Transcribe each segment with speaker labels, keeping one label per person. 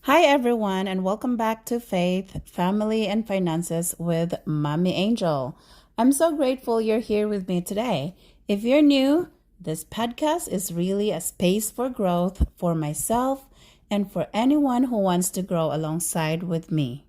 Speaker 1: Hi, everyone, and welcome back to Faith, Family, and Finances with Mommy Angel. I'm so grateful you're here with me today. If you're new, this podcast is really a space for growth for myself and for anyone who wants to grow alongside with me.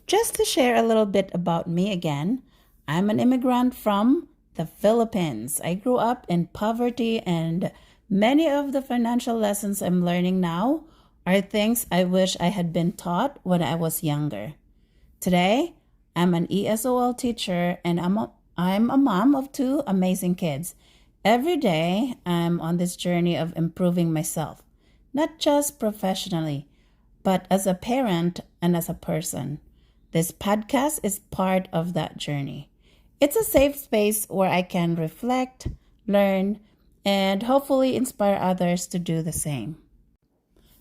Speaker 1: Just to share a little bit about me again, I'm an immigrant from the Philippines. I grew up in poverty, and many of the financial lessons I'm learning now are things I wish I had been taught when I was younger. Today, I'm an ESOL teacher, and I'm a mom of two amazing kids. Every day, I'm on this journey of improving myself, not just professionally, but as a parent and as a person. This podcast is part of that journey. It's a safe space where I can reflect, learn, and hopefully inspire others to do the same.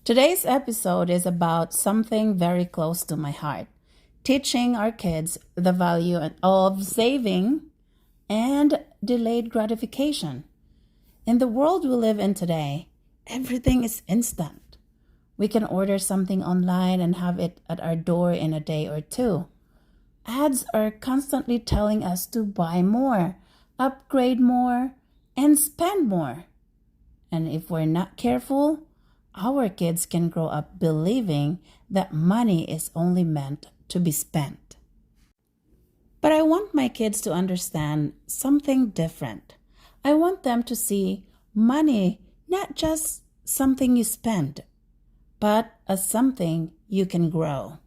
Speaker 1: Today's episode is about something very close to my heart: teaching our kids the value of saving and delayed gratification. In the world we live in today, everything is instant. We can order something online and have it at our door in a day or two. Ads are constantly telling us to buy more, upgrade more, and spend more. And if we're not careful, our kids can grow up believing that money is only meant to be spent. But I want my kids to understand something different. I want them to see money not just something you spend, but as something you can grow.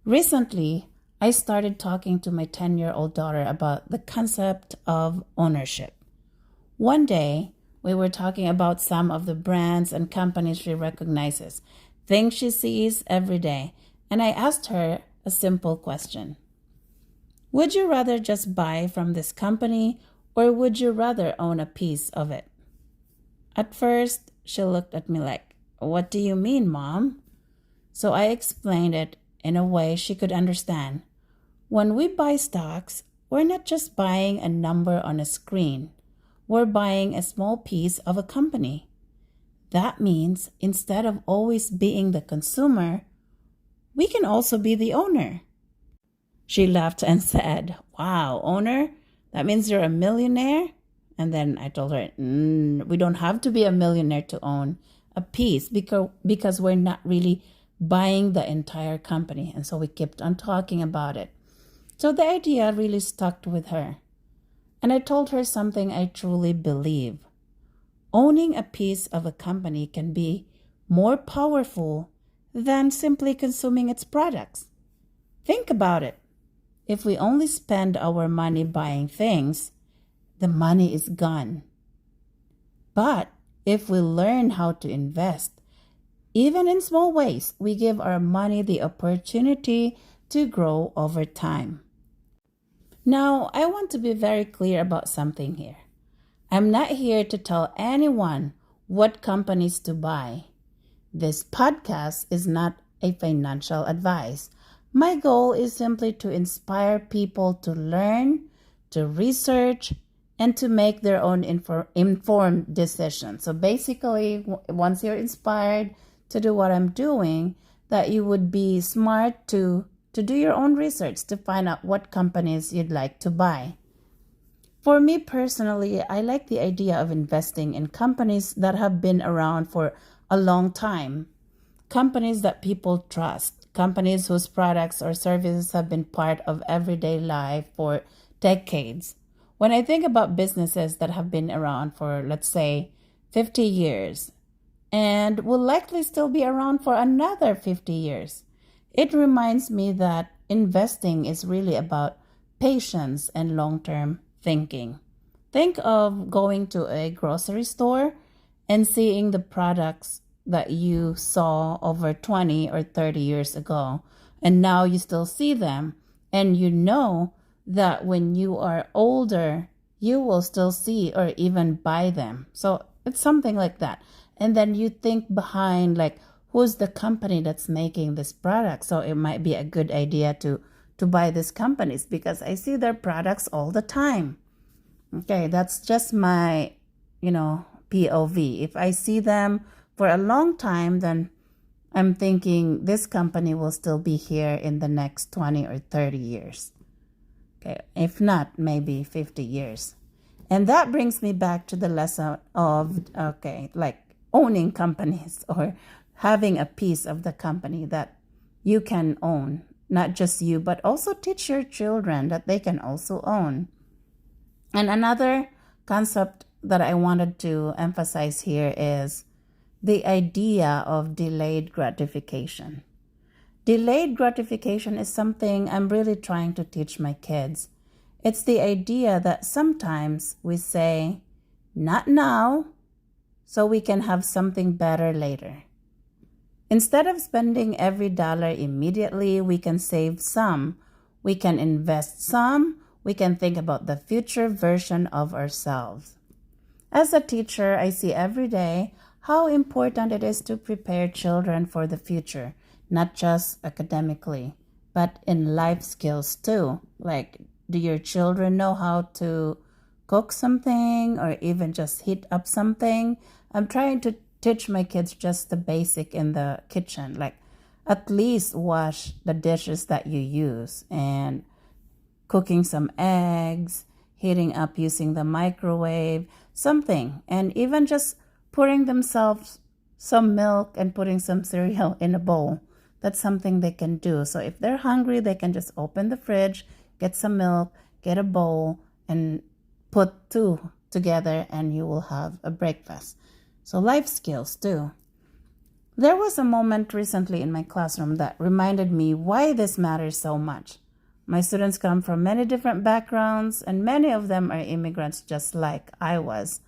Speaker 1: Recently, I started talking to my 10-year-old daughter about the concept of ownership. One day, we were talking about some of the brands and companies she recognizes, things she sees every day, and I asked her a simple question. Would you rather just buy from this company, or would you rather own a piece of it? At first, she looked at me like, "What do you mean, Mom?" So I explained it in a way she could understand. When we buy stocks, we're not just buying a number on a screen. We're buying a small piece of a company. That means instead of always being the consumer, we can also be the owner. She laughed and said, "Wow, owner? That means you're a millionaire?" And then I told her, we don't have to be a millionaire to own a piece because we're not really buying the entire company. And so we kept on talking about it. So the idea really stuck with her. And I told her something I truly believe. Owning a piece of a company can be more powerful than simply consuming its products. Think about it. If we only spend our money buying things, the money is gone. But if we learn how to invest, even in small ways, we give our money the opportunity to grow over time. Now, I want to be very clear about something here. I'm not here to tell anyone what companies to buy. This podcast is not a financial advice. My goal is simply to inspire people to learn, to research, and to make their own informed decisions. So basically, once you're inspired to do what I'm doing, that you would be smart to do your own research to find out what companies you'd like to buy. For me personally, I like the idea of investing in companies that have been around for a long time, companies that people trust, companies whose products or services have been part of everyday life for decades. When I think about businesses that have been around for, let's say, 50 years and will likely still be around for another 50 years, it reminds me that investing is really about patience and long-term thinking. Think of going to a grocery store and seeing the products that you saw over 20 or 30 years ago, and now you still see them, and you know that when you are older, you will still see or even buy them. So it's something like that. And then you think behind, like, who's the company that's making this product? So it might be a good idea to buy these companies because I see their products all the time. Okay, that's just my, POV. If I see them for a long time, then I'm thinking this company will still be here in the next 20 or 30 years. Okay, if not, maybe 50 years. And that brings me back to the lesson of, like owning companies or having a piece of the company that you can own. Not just you, but also teach your children that they can also own. And another concept that I wanted to emphasize here is the idea of delayed gratification. Delayed gratification is something I'm really trying to teach my kids. It's the idea that sometimes we say, not now, so we can have something better later. Instead of spending every dollar immediately, we can save some, we can invest some, we can think about the future version of ourselves. As a teacher, I see every day how important it is to prepare children for the future, not just academically, but in life skills too. Like, do your children know how to cook something or even just heat up something? I'm trying to teach my kids just the basic in the kitchen, like at least wash the dishes that you use and cooking some eggs, heating up using the microwave, something, and even just pouring themselves some milk and putting some cereal in a bowl. That's something they can do. So if they're hungry, they can just open the fridge, get some milk, get a bowl, and put two together, and you will have a breakfast. So life skills too. There was a moment recently in my classroom that reminded me why this matters so much. My students come from many different backgrounds, and many of them are immigrants just like I was.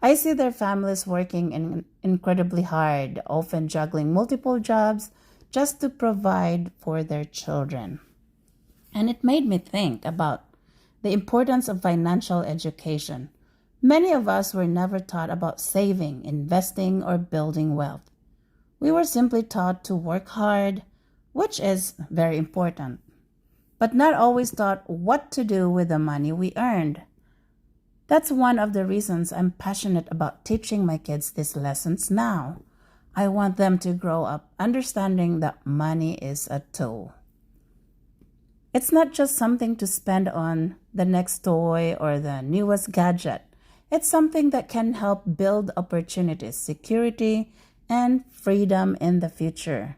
Speaker 1: I see their families working incredibly hard, often juggling multiple jobs just to provide for their children. And it made me think about the importance of financial education. Many of us were never taught about saving, investing, or building wealth. We were simply taught to work hard, which is very important, but not always taught what to do with the money we earned. That's one of the reasons I'm passionate about teaching my kids these lessons now. I want them to grow up understanding that money is a tool. It's not just something to spend on the next toy or the newest gadget. It's something that can help build opportunities, security, and freedom in the future.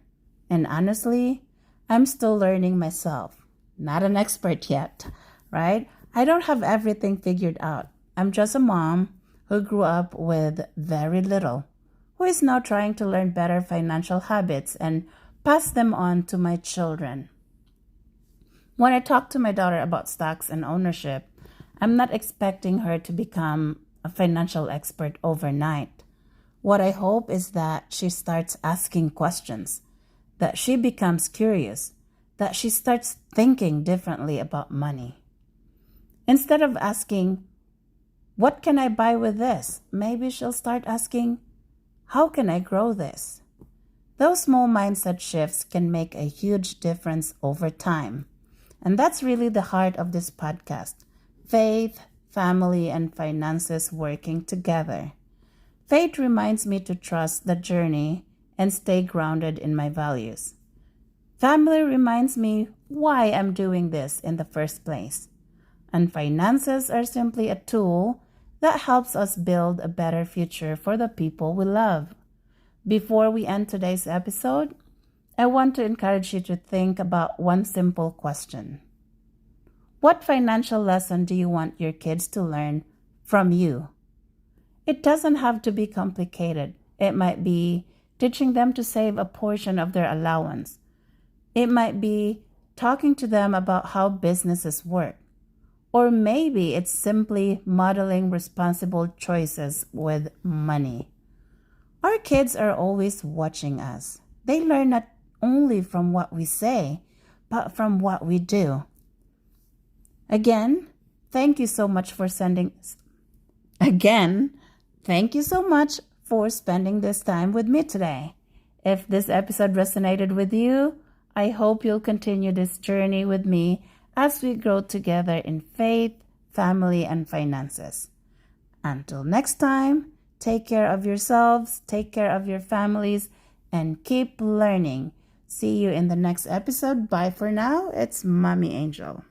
Speaker 1: And honestly, I'm still learning myself. Not an expert yet, right? I don't have everything figured out. I'm just a mom who grew up with very little, who is now trying to learn better financial habits and pass them on to my children. When I talk to my daughter about stocks and ownership, I'm not expecting her to become a financial expert overnight. What I hope is that she starts asking questions, that she becomes curious, that she starts thinking differently about money. Instead of asking, what can I buy with this? Maybe she'll start asking, how can I grow this? Those small mindset shifts can make a huge difference over time. And that's really the heart of this podcast. Faith, family, and finances working together. Faith reminds me to trust the journey and stay grounded in my values. Family reminds me why I'm doing this in the first place. And finances are simply a tool that helps us build a better future for the people we love. Before we end today's episode, I want to encourage you to think about one simple question. What financial lesson do you want your kids to learn from you? It doesn't have to be complicated. It might be teaching them to save a portion of their allowance. It might be talking to them about how businesses work. Or maybe it's simply modeling responsible choices with money. Our kids are always watching us. They learn not only from what we say, but from what we do. Again, thank you so much for spending this time with me today. If this episode resonated with you, I hope you'll continue this journey with me as we grow together in faith, family, and finances. Until next time, take care of yourselves, take care of your families, and keep learning. See you in the next episode. Bye for now. It's Mommy Angel.